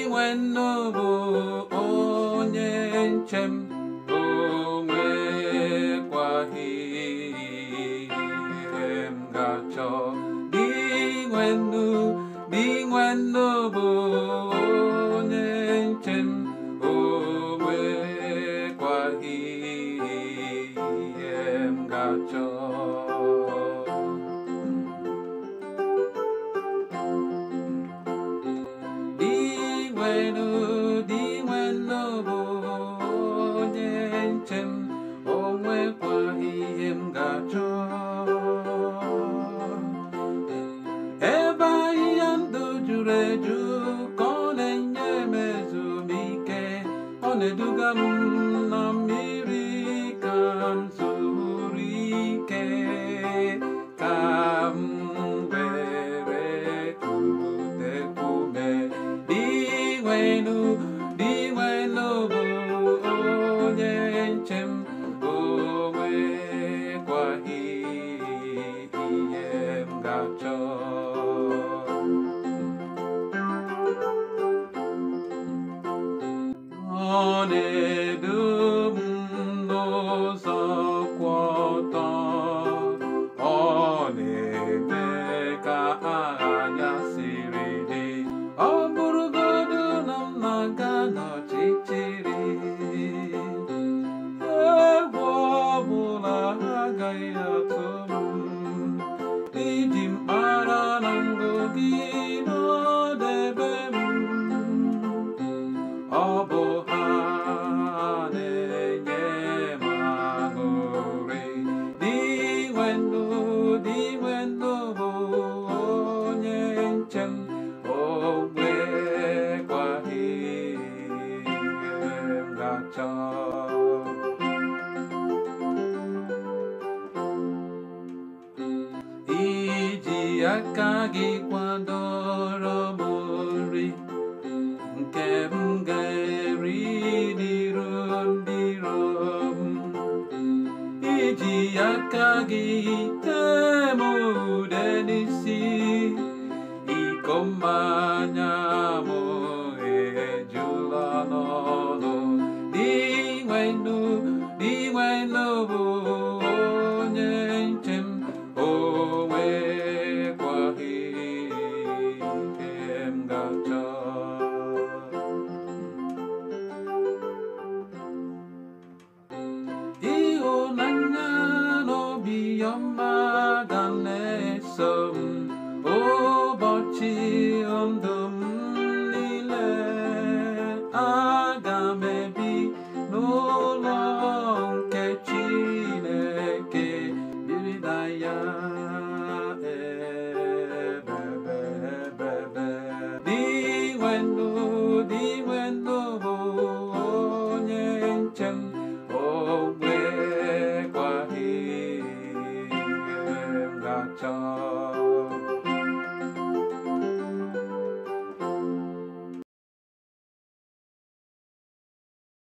nwennu bụ onye nchem, o nwekwaghị ihe m ga-achọ. Dị nwennu bụ onye nchem, o nwekwaghị ihe m ga-achọ. Dị nwennu bụ onye nchem, o nwekwaghị ihe m ga-achọ. Ebe ahịhịa ndụ juru eju ka ọ na-enye m ezumike, ọ na-eduga m na mmiri ka m zuru ike, ka m were kute ume. Dị nwennu bụ onye nchem, o nwekwaghị ihe m ga-achọ. Ọ na-edu m n'ụzọ kwụ ọtọ, ọ na-eme ka anya siri dị. Ọ bụrụgodu na m na-aga n'ọchịchịrị, egwu ọbụla agaghị atụ m, iji mkpara na ngụ gị nọdebe m. Ọ bụ ha na-enye m aṅụrị. Dị nwennu bụ onye nchem, o nwekwaghị ihe m ga-achọ. Iji aka gị kwadoro m nri nke m ga-eri n'iru ndị iro m, iji aka gị tee m ude n'isi, iko mmanya m ejula n'ọnụ. Dị nwennu bụ onye nchem, o nwekwaghị ihe m ga-achọ. Ịhụnanya na obiọma ga na-eso m ụbọchị ndụ m niile. Aga m ebi n'ụlọ nke Chineke, biri na ya ebebe. Dị nwennu bụ onye nchem, o